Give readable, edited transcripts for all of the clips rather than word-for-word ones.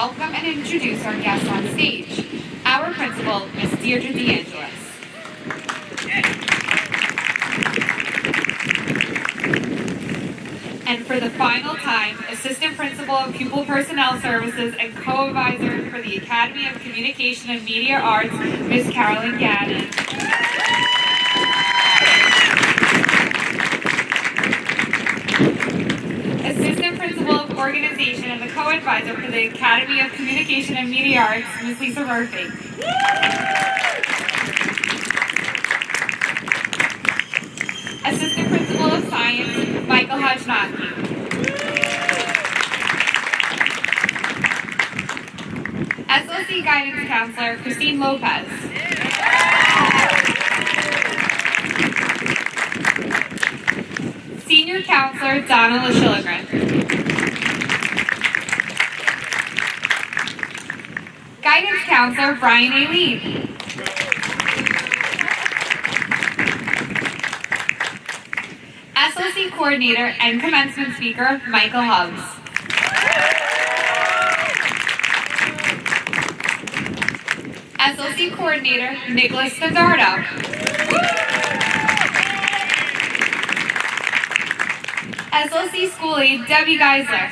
welcome and introduce our guests on stage. Our principal, Ms. Deirdre DeAngelis. And for the final time, Assistant Principal of Pupil Personnel Services and Co-Advisor for the Academy of Communication and Media Arts, Ms. Carolyn Gannon. Assistant Principal of Organization and the Co-Advisor for the Academy of Communication and Media Arts, Ms. Lisa Murphy. Assistant Principal of Science, Michael Hajnaki. SLC Guidance Counselor, Christine Lopez. Senior Counselor, Donna LaShilligren. Guidance Counselor, Brian A. Lee. SLC Coordinator and Commencement Speaker, Michael Hubbs. SLC Coordinator, Nicholas Nazardo. SLC School Aide, Debbie Geisler.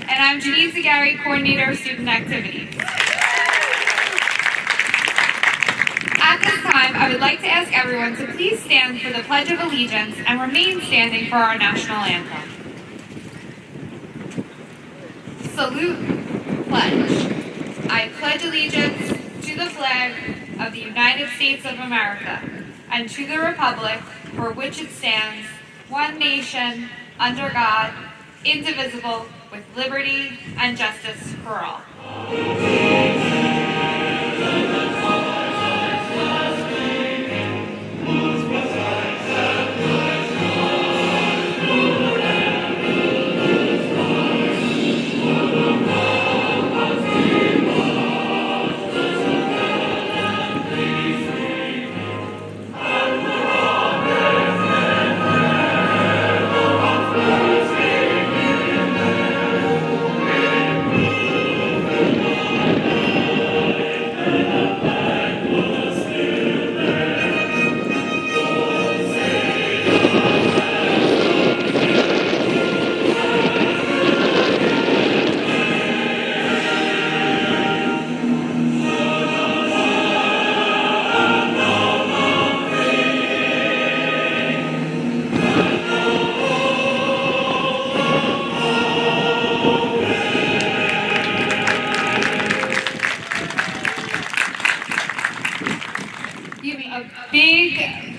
And I'm Janine Zagari, Coordinator of Student Activities. At this time, I would like to ask everyone to please stand for the Pledge of Allegiance and remain standing for our national anthem. Salute, pledge. I pledge allegiance to the flag of the United States of America and to the republic for which it stands, one nation, under God, indivisible, with liberty and justice for all.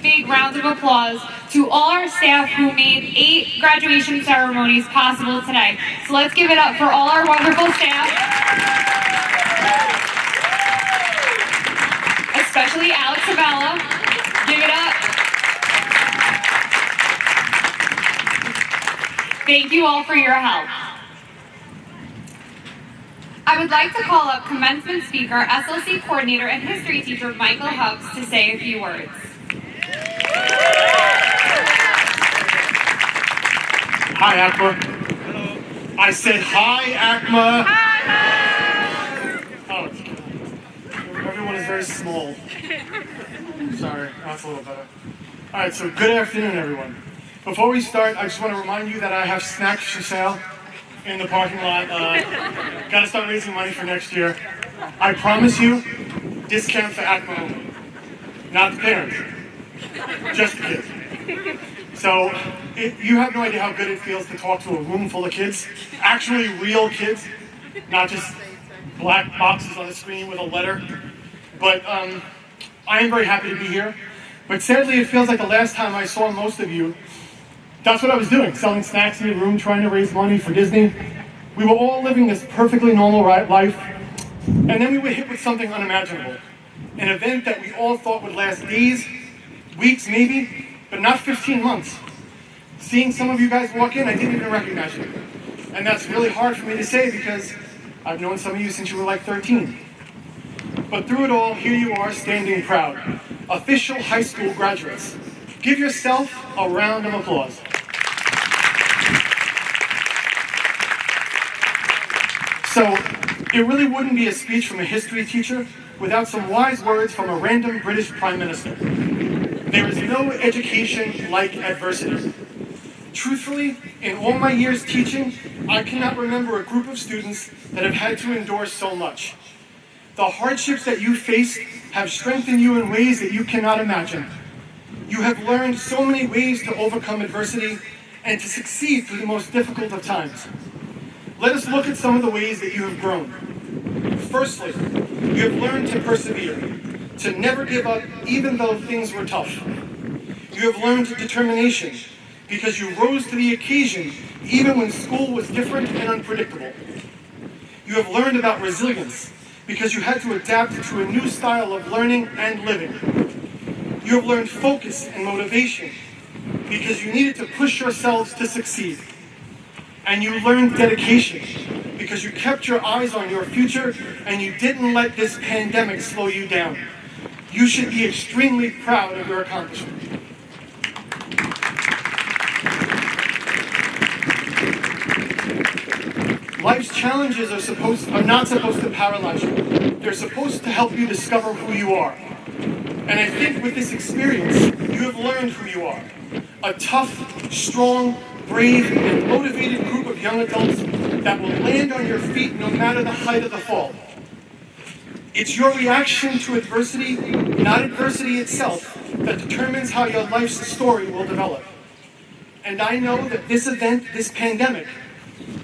Big round of applause to all our staff who made 8 graduation ceremonies possible tonight. So let's give it up for all our wonderful staff. Especially Alex Sabella. Give it up. Thank you all for your help. I would like to call up Commencement Speaker, SLC Coordinator, and History Teacher Michael Hubbs to say a few words. Hi, ACMA. Hello. I said hi, ACMA. Hi. Oh, everyone is very small. Sorry, that's a little better. All right, so good afternoon, everyone. Before we start, I just want to remind you that I have snacks for sale in the parking lot. Got to start raising money for next year. I promise you, discount for ACMA only. Not the parents, just the kids. So you have no idea how good it feels to talk to a room full of kids, actually real kids, not just black boxes on the screen with a letter. But I am very happy to be here. But sadly, it feels like the last time I saw most of you, that's what I was doing, selling snacks in your room, trying to raise money for Disney. We were all living this perfectly normal life, and then we were hit with something unimaginable. An event that we all thought would last days, weeks maybe, but not 15 months. Seeing some of you guys walk in, I didn't even recognize you. And that's really hard for me to say because I've known some of you since you were like 13. But through it all, here you are standing proud. Official high school graduates. Give yourself a round of applause. So it really wouldn't be a speech from a history teacher without some wise words from a random British Prime Minister. There is no education like adversity. Truthfully, in all my years teaching, I cannot remember a group of students that have had to endure so much. The hardships that you faced have strengthened you in ways that you cannot imagine. You have learned so many ways to overcome adversity and to succeed through the most difficult of times. Let us look at some of the ways that you have grown. Firstly, you have learned to persevere, to never give up even though things were tough. You have learned determination because you rose to the occasion even when school was different and unpredictable. You have learned about resilience because you had to adapt to a new style of learning and living. You have learned focus and motivation because you needed to push yourselves to succeed. And you learned dedication because you kept your eyes on your future and you didn't let this pandemic slow you down. You should be extremely proud of your accomplishment. Life's challenges are not supposed to paralyze you. They're supposed to help you discover who you are. And I think with this experience, you have learned who you are. A tough, strong, brave, and motivated group of young adults that will land on your feet no matter the height of the fall. It's your reaction to adversity, not adversity itself, that determines how your life's story will develop. And I know that this event, this pandemic,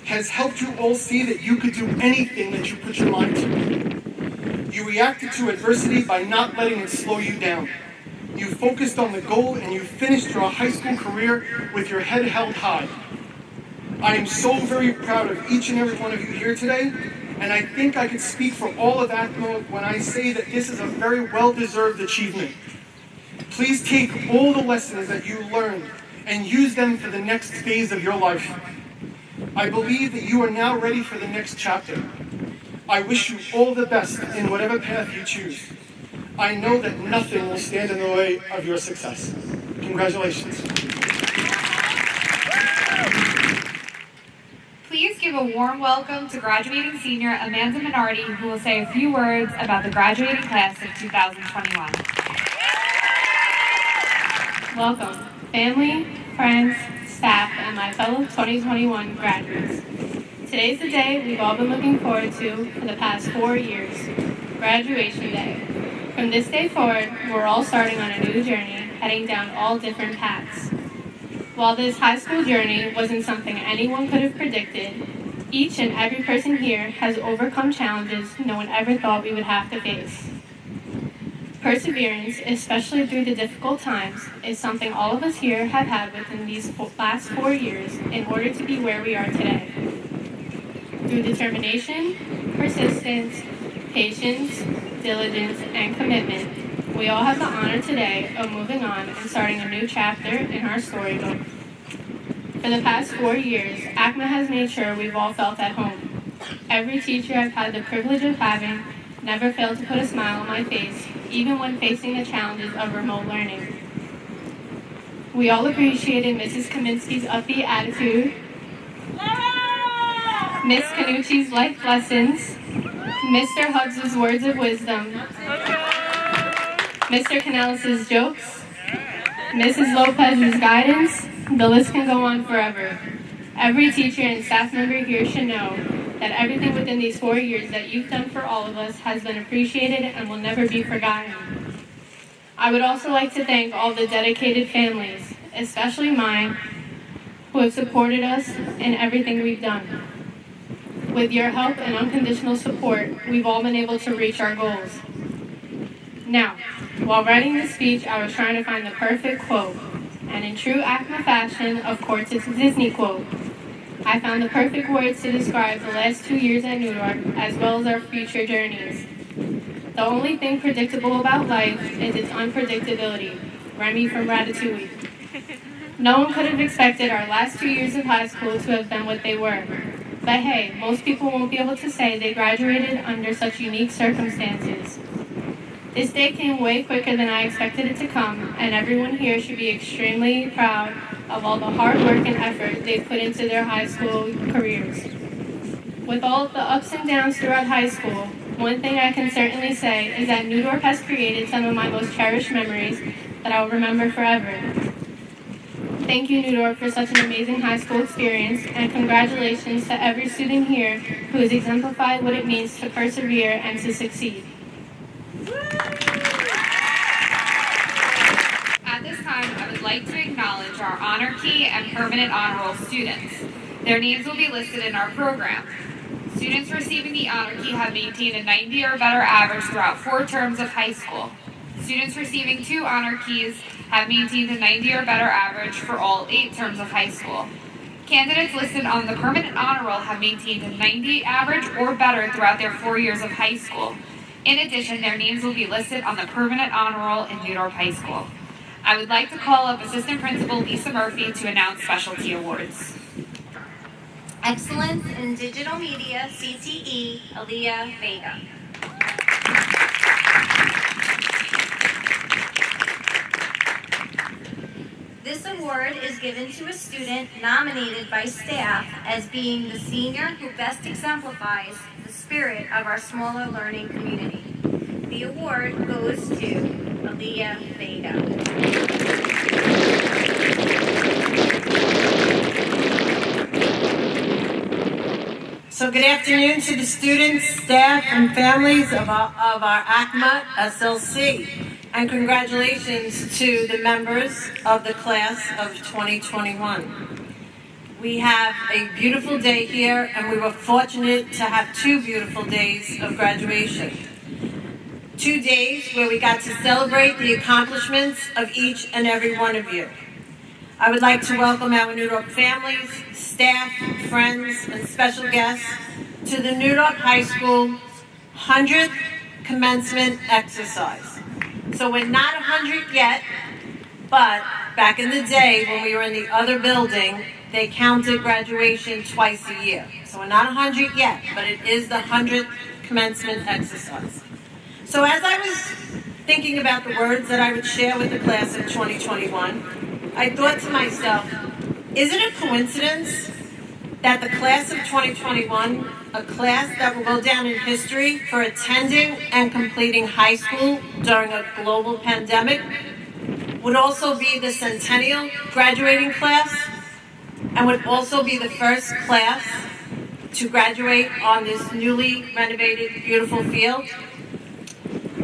has helped you all see that you could do anything that you put your mind to. You reacted to adversity by not letting it slow you down. You focused on the goal and you finished your high school career with your head held high. I am so very proud of each and every one of you here today, and I think I can speak for all of ACMA when I say that this is a very well-deserved achievement. Please take all the lessons that you learned and use them for the next phase of your life. I believe that you are now ready for the next chapter. I wish you all the best in whatever path you choose. I know that nothing will stand in the way of your success. Congratulations. Please give a warm welcome to graduating senior Amanda Minardi, who will say a few words about the graduating class of 2021. Welcome, family, friends, staff, and my fellow 2021 graduates. Today's the day we've all been looking forward to for the past 4 years, graduation day. From this day forward, we're all starting on a new journey, heading down all different paths. While this high school journey wasn't something anyone could have predicted, each and every person here has overcome challenges no one ever thought we would have to face. Perseverance, especially through the difficult times, is something all of us here have had within these last 4 years in order to be where we are today. Through determination, persistence, patience, diligence, and commitment, we all have the honor today of moving on and starting a new chapter in our storybook. For the past 4 years, ACMA has made sure we've all felt at home. Every teacher I've had the privilege of having never failed to put a smile on my face, even when facing the challenges of remote learning. We all appreciated Mrs. Kaminsky's upbeat attitude, Miss Canucci's life lessons, Mr. Hubbs' words of wisdom, Mr. Canales' jokes, Mrs. Lopez's guidance. The list can go on forever. Every teacher and staff member here should know that everything within these 4 years that you've done for all of us has been appreciated and will never be forgotten. I would also like to thank all the dedicated families, especially mine, who have supported us in everything we've done. With your help and unconditional support, we've all been able to reach our goals. Now, while writing this speech, I was trying to find the perfect quote, and in true ACMA fashion, of course it's a Disney quote. I found the perfect words to describe the last 2 years at New York, as well as our future journeys. The only thing predictable about life is its unpredictability. Remy from Ratatouille. No one could have expected our last 2 years of high school to have been what they were. But hey, most people won't be able to say they graduated under such unique circumstances. This day came way quicker than I expected it to come, and everyone here should be extremely proud of all the hard work and effort they've put into their high school careers. With all of the ups and downs throughout high school, one thing I can certainly say is that New Dorp has created some of my most cherished memories that I will remember forever. Thank you, New Dorp, for such an amazing high school experience, and congratulations to every student here who has exemplified what it means to persevere and to succeed. At this time, I would like to acknowledge our Honor Key and Permanent Honor Roll students. Their names will be listed in our program. Students receiving the Honor Key have maintained a 90 or better average throughout 4 terms of high school. Students receiving 2 Honor Keys have maintained a 90 or better average for all 8 terms of high school. Candidates listed on the Permanent Honor Roll have maintained a 90 average or better throughout their 4 years of high school. In addition, their names will be listed on the Permanent Honor Roll in New Dorp High School. I would like to call up Assistant Principal Lisa Murphy to announce specialty awards. Excellence in Digital Media, CTE, Aaliyah Vega. This award is given to a student nominated by staff as being the senior who best exemplifies the spirit of our smaller learning community. The award goes to Aaliyah Vega. So good afternoon to the students, staff, and families of our ACMA SLC. And congratulations to the members of the class of 2021. We have a beautiful day here, and we were fortunate to have 2 beautiful days of graduation. 2 days where we got to celebrate the accomplishments of each and every one of you. I would like to welcome our New Dorp families, staff, friends, and special guests to the New Dorp High School 100th Commencement exercise. So we're not 100 yet, but back in the day when we were in the other building, they counted graduation twice a year. So we're not 100 yet, but it is the 100th Commencement exercise. So as I was thinking about the words that I would share with the class of 2021, I thought to myself, is it a coincidence that the class of 2021, a class that will go down in history for attending and completing high school during a global pandemic, would also be the centennial graduating class and would also be the first class to graduate on this newly renovated, beautiful field?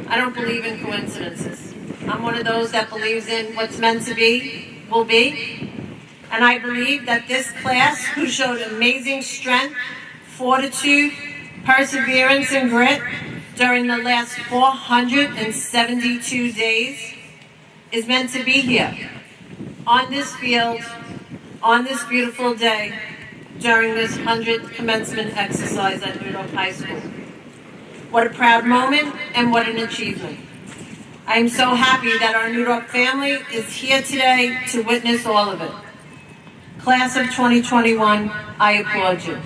I don't believe in coincidences. I'm one of those that believes in what's meant to be, will be. And I believe that this class, who showed amazing strength, fortitude, perseverance, and grit during the last 472 days, is meant to be here, on this field, on this beautiful day, during this 100th commencement exercise at New Dorp High School. What a proud moment and what an achievement. I am so happy that our New Dorp family is here today to witness all of it. Class of 2021, I applaud you.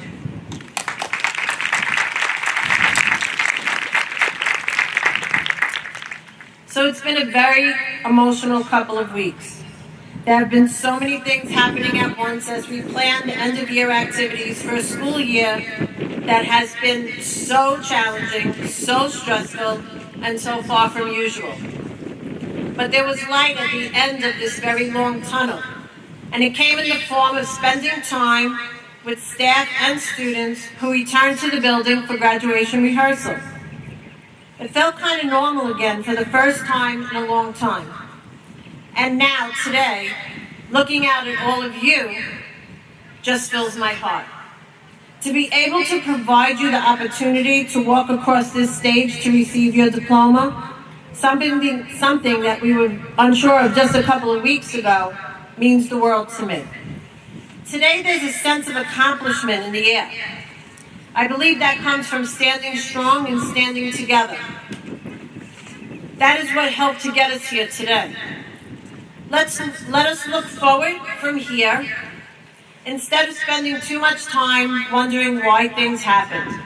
So it's been a very emotional couple of weeks. There have been so many things happening at once as we plan the end-of-year activities for a school year that has been so challenging, so stressful, and so far from usual. But there was light at the end of this very long tunnel, and it came in the form of spending time with staff and students who returned to the building for graduation rehearsal. It felt kind of normal again for the first time in a long time. And now, today, looking out at all of you just fills my heart. To be able to provide you the opportunity to walk across this stage to receive your diploma, something that we were unsure of just a couple of weeks ago, means the world to me. Today, there's a sense of accomplishment in the air. I believe that comes from standing strong and standing together. That is what helped to get us here today. Let us look forward from here instead of spending too much time wondering why things happened.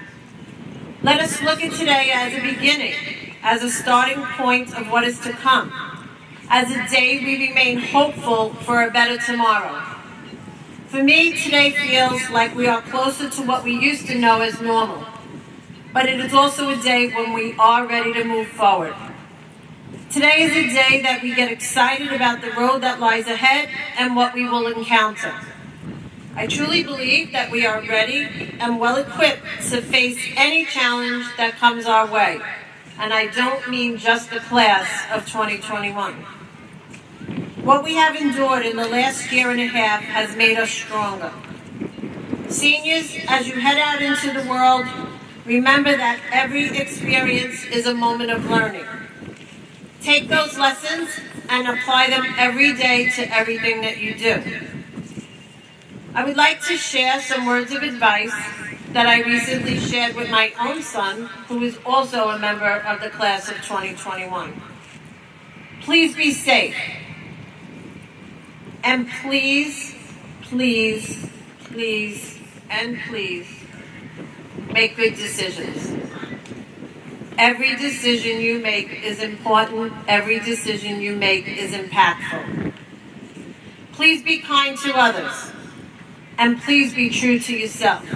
Let us look at today as a beginning, as a starting point of what is to come, as a day we remain hopeful for a better tomorrow. For me, today feels like we are closer to what we used to know as normal, but it is also a day when we are ready to move forward. Today is a day that we get excited about the road that lies ahead and what we will encounter. I truly believe that we are ready and well equipped to face any challenge that comes our way. And I don't mean just the class of 2021. What we have endured in the last year and a half has made us stronger. Seniors, as you head out into the world, remember that every experience is a moment of learning. Take those lessons and apply them every day to everything that you do. I would like to share some words of advice that I recently shared with my own son, who is also a member of the class of 2021. Please be safe. And please, please, please, and please, make good decisions. Every decision you make is important. Every decision you make is impactful. Please be kind to others. And please be true to yourself.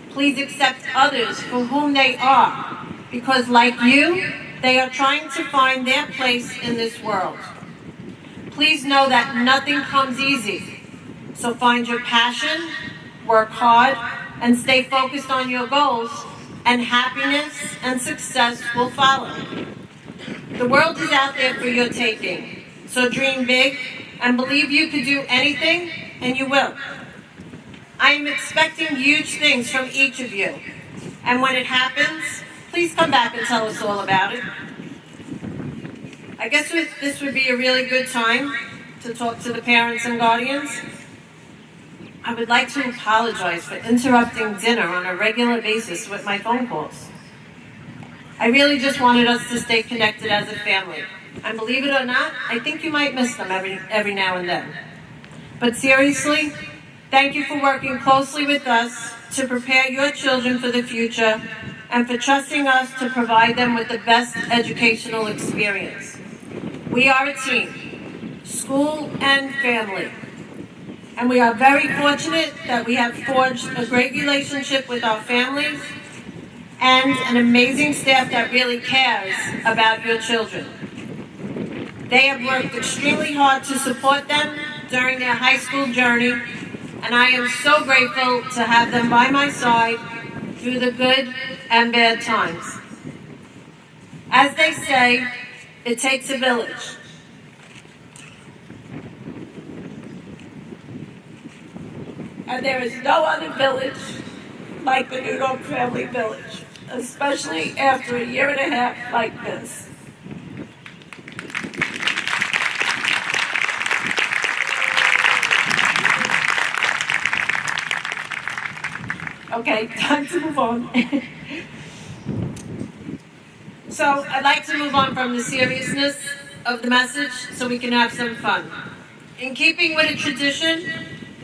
Please accept others for whom they are, because like you, they are trying to find their place in this world. Please know that nothing comes easy. So find your passion, work hard, and stay focused on your goals, and happiness and success will follow. The world is out there for your taking. So dream big and believe you could do anything, and you will. I am expecting huge things from each of you. And when it happens, please come back and tell us all about it. I guess this would be a really good time to talk to the parents and guardians. I would like to apologize for interrupting dinner on a regular basis with my phone calls. I really just wanted us to stay connected as a family. And believe it or not, I think you might miss them every now and then. But seriously, thank you for working closely with us to prepare your children for the future and for trusting us to provide them with the best educational experience. We are a team, school and family. And we are very fortunate that we have forged a great relationship with our families and an amazing staff that really cares about your children. They have worked extremely hard to support them during their high school journey, and I am so grateful to have them by my side through the good and bad times. As they say, it takes a village. And there is no other village like the New Dorp Family Village, especially after a year and a half like this. Okay, time to move on. So I'd like to move on from the seriousness of the message so we can have some fun. In keeping with a tradition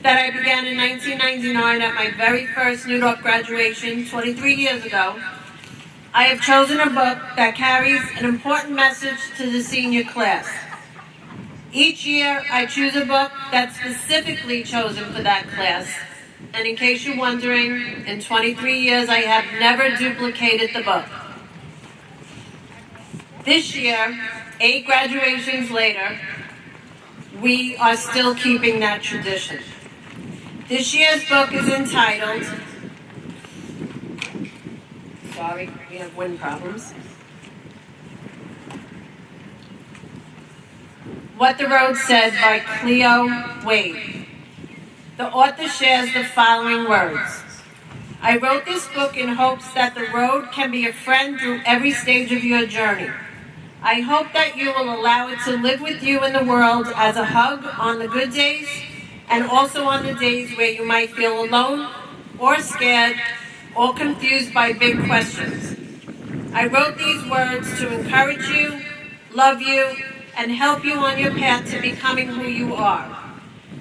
that I began in 1999 at my very first New Dorp graduation 23 years ago, I have chosen a book that carries an important message to the senior class. Each year, I choose a book that's specifically chosen for that class. And in case you're wondering, in 23 years, I have never duplicated the book. This year, 8 graduations later, we are still keeping that tradition. This year's book is entitled, sorry, we have wind problems. What the Road Said by Cleo Wade. The author shares the following words. I wrote this book in hopes that the road can be a friend through every stage of your journey. I hope that you will allow it to live with you in the world as a hug on the good days and also on the days where you might feel alone or scared or confused by big questions. I wrote these words to encourage you, love you, and help you on your path to becoming who you are.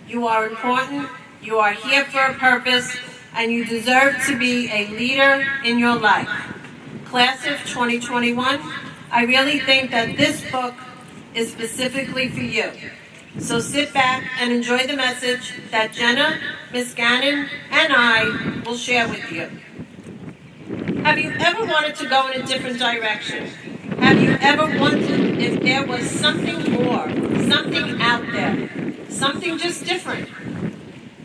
You are important, you are here for a purpose, and you deserve to be a leader in your life. Class of 2021, I really think that this book is specifically for you. So sit back and enjoy the message that Jenna, Miss Gannon, and I will share with you. Have you ever wanted to go in a different direction? Have you ever wondered if there was something more, something out there, something just different?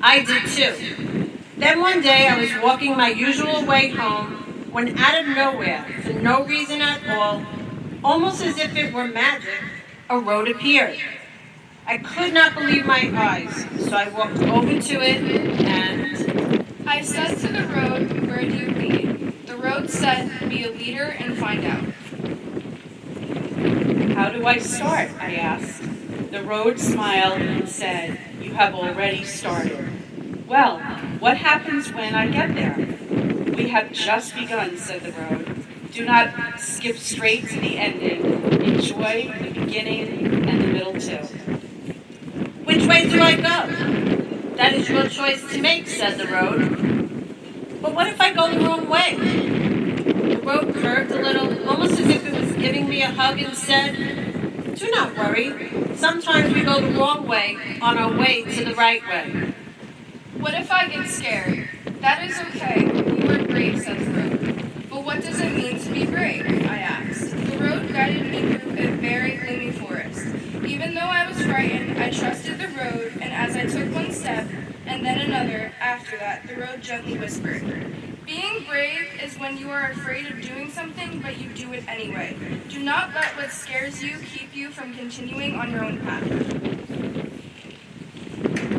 I did too. Then one day I was walking my usual way home when out of nowhere, for no reason at all, almost as if it were magic, a road appeared. I could not believe my eyes, so I walked over to it and I said to the road, "Where do you lead?" The road said, "Be a leader and find out." How do I start? I asked. The road smiled and said, "You have already started." Well, what happens when I get there? We have just begun, said the road. Do not skip straight to the ending. Enjoy the beginning and the middle too. which way do I go? That is your choice to make, said the road. But what if I go the wrong way? The road curved a little, almost as if it was giving me a hug and said, do not worry. Sometimes we go the wrong way on our way to the right way. What if I get scared? That is okay. You are brave, said the road. But what does it mean to be brave? I asked. The road guided me through a very gloomy forest. Even though I was frightened, I trusted the road, and as I took one step, and then another, after that, the road gently whispered, being brave is when you are afraid of doing something, but you do it anyway. Do not let what scares you keep you from continuing on your own path.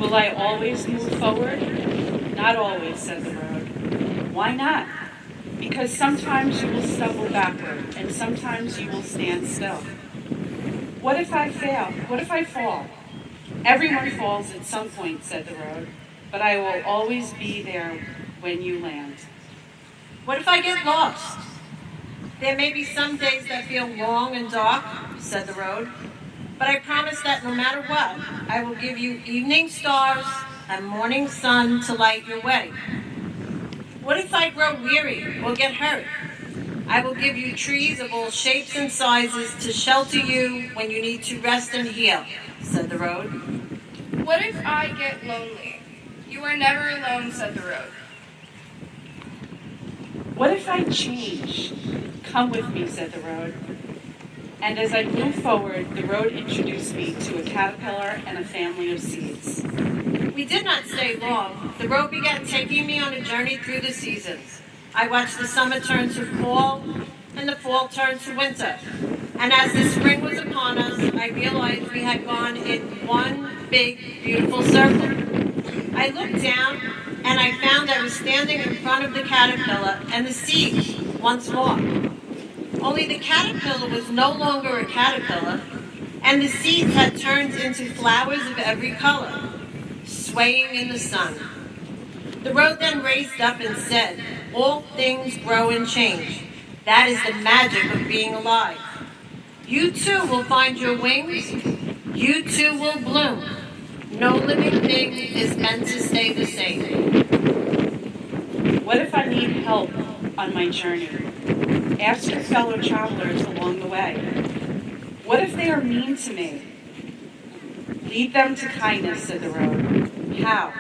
Will I always move forward? Not always, said the road. Why not? Because sometimes you will stumble backward, and sometimes you will stand still. What if I fail? What if I fall? Everyone falls at some point, said the road, but I will always be there when you land. What if I get lost? There may be some days that feel long and dark, said the road, but I promise that no matter what, I will give you evening stars and morning sun to light your way. What if I grow weary or get hurt? I will give you trees of all shapes and sizes to shelter you when you need to rest and heal, said the road. What if I get lonely? You are never alone, said the road. What if I change? Come with me, said the road. And as I moved forward, the road introduced me to a caterpillar and a family of seeds. We did not stay long. The road began taking me on a journey through the seasons. I watched the summer turn to fall and the fall turn to winter. And as the spring was upon us, I realized we had gone in one big, beautiful circle. I looked down and I found I was standing in front of the caterpillar and the seeds once more. Only the caterpillar was no longer a caterpillar, and the seeds had turned into flowers of every color, swaying in the sun. The road then raised up and said, all things grow and change. That is the magic of being alive. You too will find your wings. You too will bloom. No living thing is meant to stay the same. What if I need help on my journey? Ask your fellow travelers along the way. What if they are mean to me? Lead them to kindness, said the road. How?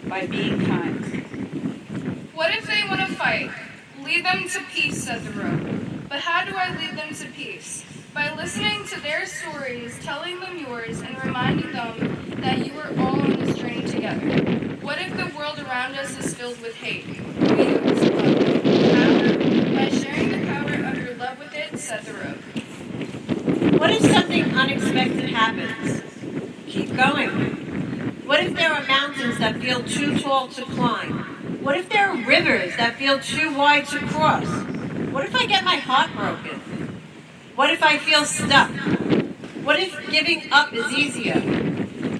By being kind. What if they want to fight? Lead them to peace, said the road. But how do I lead them to peace? By listening to their stories, telling them yours, and reminding them that you are all on this journey together. What if the world around us is filled with hate? Lead them to love. How? By sharing the power of your love with it, said the road. What if something unexpected happens? Keep going. What if there are mountains that feel too tall to climb? What if there are rivers that feel too wide to cross? What if I get my heart broken? What if I feel stuck? What if giving up is easier?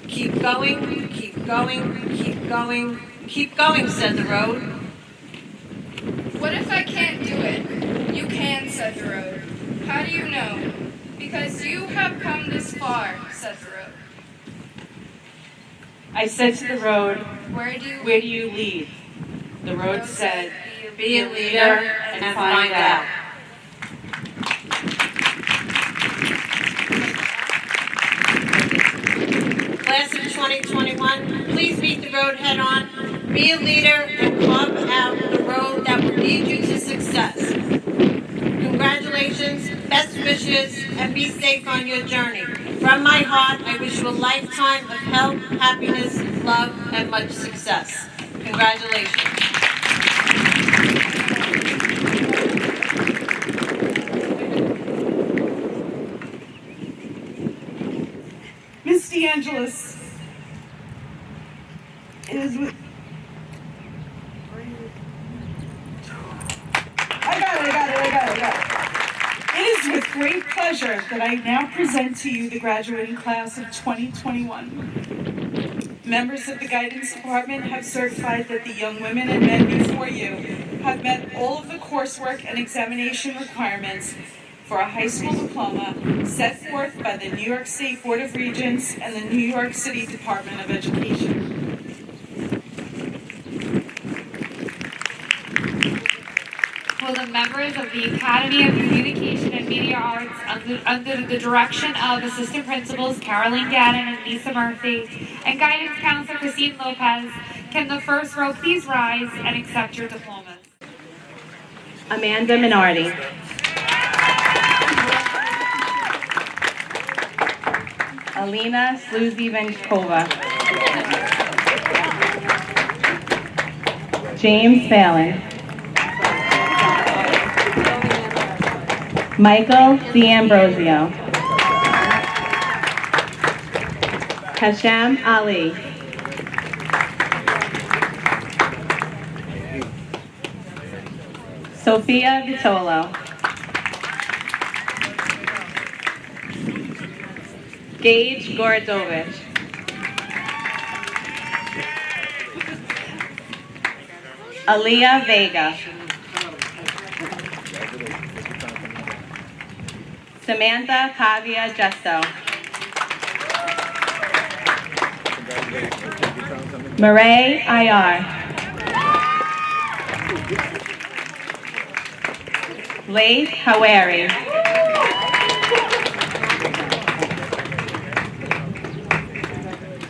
Keep going, keep going, keep going, keep going, said the road. What if I can't do it? You can, said the road. How do you know? Because you have come this far, said the road. I said to the road, Where do you lead? The road said, Be a leader and find out. 2021, please meet the road head on, be a leader, and carve out the road that will lead you to success. Congratulations, best wishes, and be safe on your journey. From my heart, I wish you a lifetime of health, happiness, love, and much success. Congratulations. Miss DeAngelis, it is with... I got it. It is with great pleasure that I now present to you the graduating class of 2021. Members of the Guidance Department have certified that the young women and men before you have met all of the coursework and examination requirements for a high school diploma set forth by the New York State Board of Regents and the New York City Department of Education. Will the members of the Academy of Communication and Media Arts, under the direction of Assistant Principals Caroline Gannon and Lisa Murphy, and Guidance Counselor Christine Lopez, can the first row please rise and accept your diplomas? Amanda Minardi. Alina Sluzivenchkova. James Fallon. Michael D'Ambrosio. Hashem Ali. Sophia Vitolo. Gage Gorodovich. Aaliyah Vega. Samantha Pavia Gesto. Marae Ayar. Laith Hawari.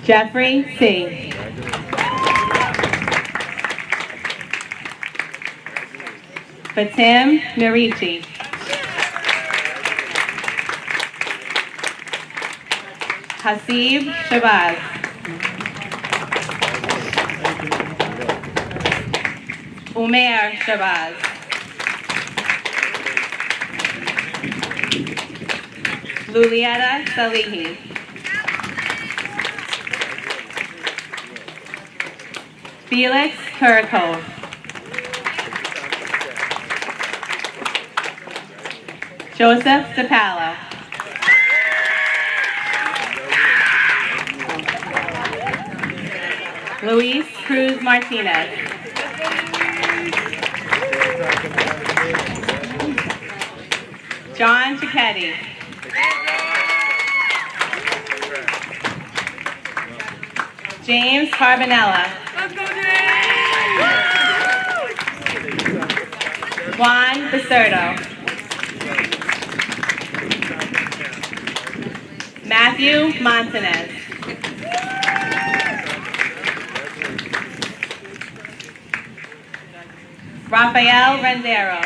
Jeffrey C. Fatim Mirichi. Hasib Shabazz. Umair Shabazz. Lulietta Salihi. Felix Kurakov. Joseph DePalo. Luis Cruz Martinez. John Cicchetti. James Carbonella. Juan Becerdo. Matthew Montanez. Rafael Rendero.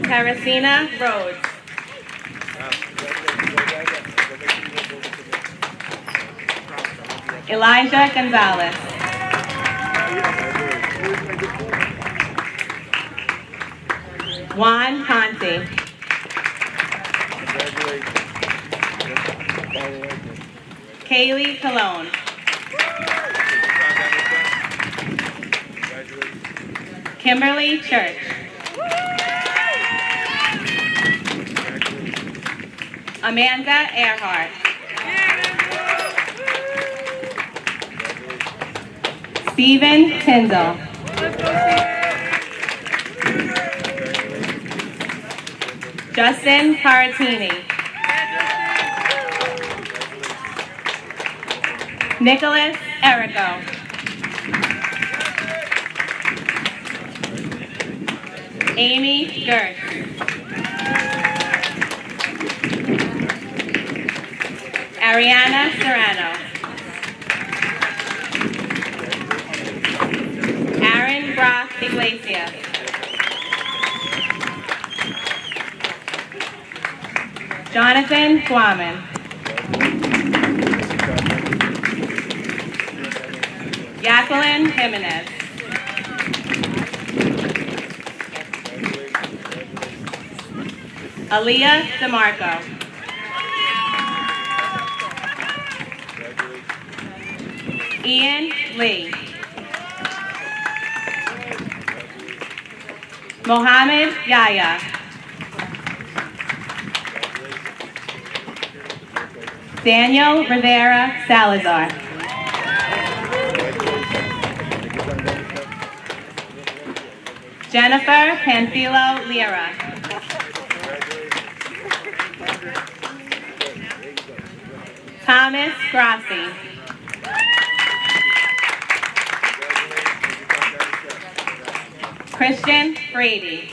Teresina Rhodes. Elijah Gonzalez. Juan Conti. Kaylee Cologne. Kimberly Church. Amanda Earhart. Stephen Tyndall. Justin Caratini. Nicholas Erico. Amy Gertz. Ariana Serrano. Aaron Brock Iglesias. Jonathan Guaman. Jacqueline Jimenez. Aaliyah DeMarco. Ian Lee. Mohammed Yahya. Daniel Rivera Salazar. Jennifer Panfilo Lira. Thomas Grassi. Christian Brady.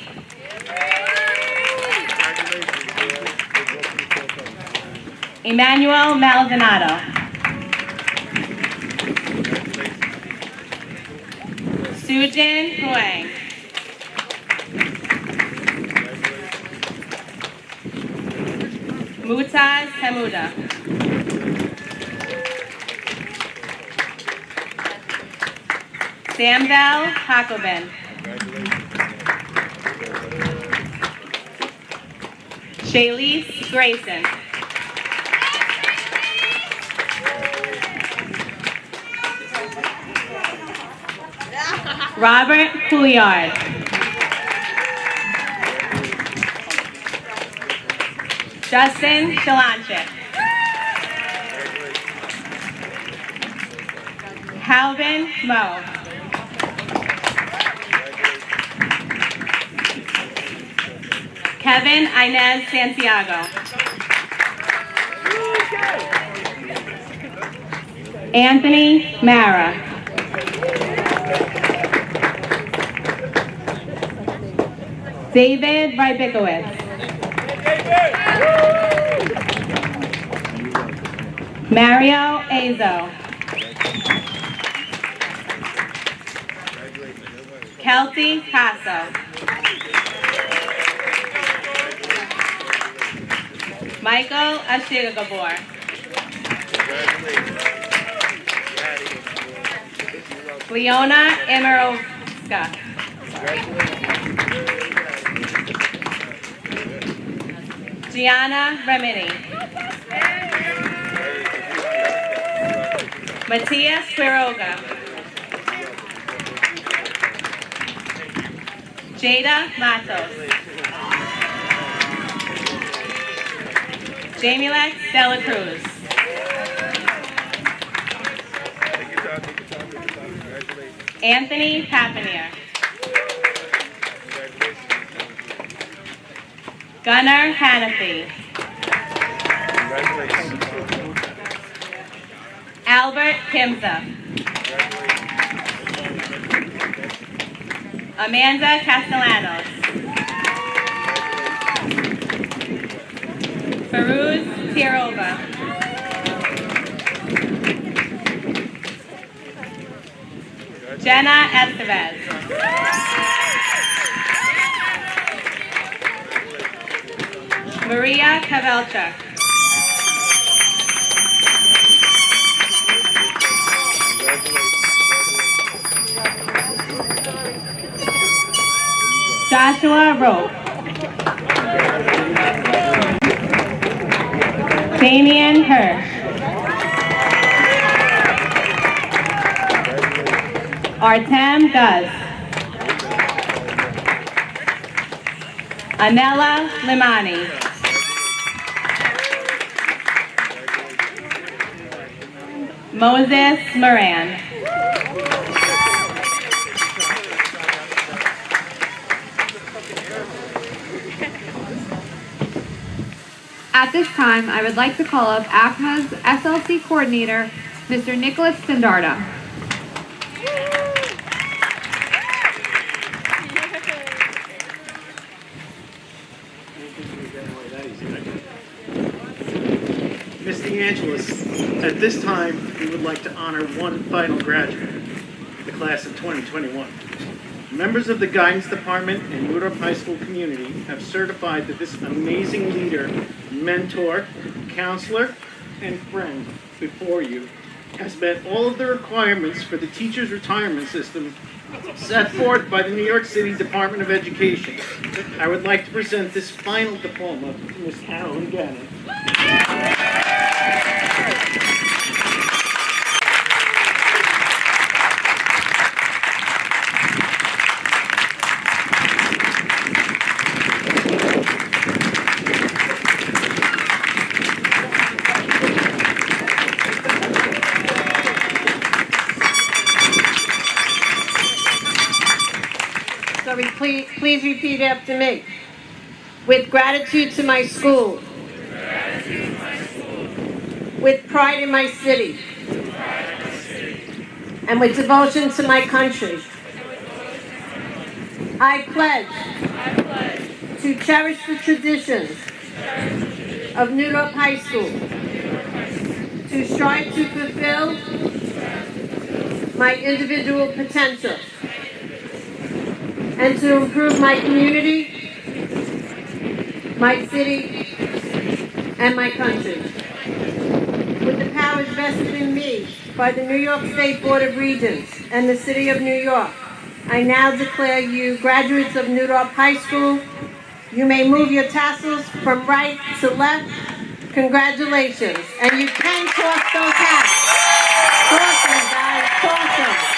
Emmanuel Maldonado. Sujin Huang. Mutaz Hamuda. Samvel Hakobin. Shaylise Grayson. Robert Couillard. Justin Shalanchik. Calvin Moe. Kevin Inez Santiago. Anthony Mara. David Rybikowitz. Mario Azo. Kelsey Paso. Michael Ashigabor. Leona Emirovska. Gianna Remini. Matias Quiroga. Jada Matos. Jamilex Dela Cruz. Anthony Papanier. Gunnar Hanafi. Albert Kimza. Amanda Castellanos. Faruz Tirova. Jenna Estevez. Maria Kavelchuk. Joshua Rope. Damian Hirsch. Artem Guz. Anela Limani. Moses Moran. At this time, I would like to call up ACMA's SLC coordinator, Mr. Nicholas Sindarda. Ms. DeAngelis, at this time, we would like to honor one final graduate, the class of 2021. Members of the Guidance Department and Dorp High School community have certified that this amazing leader, mentor, counselor, and friend before you has met all of the requirements for the teacher's retirement system set forth by the New York City Department of Education. I would like to present this final diploma to Ms. Carolyn Gannon. Please repeat after me. With gratitude to my school. With pride in my city. And with devotion to my country. I pledge to cherish the traditions of New Dorp High School. To strive to fulfill my individual potential. And to improve my community, my city, and my country. With the powers vested in me by the New York State Board of Regents and the City of New York, I now declare you graduates of New Dorp High School. You may move your tassels from right to left. Congratulations. And you can toss those hats. Toss them, guys. Toss them.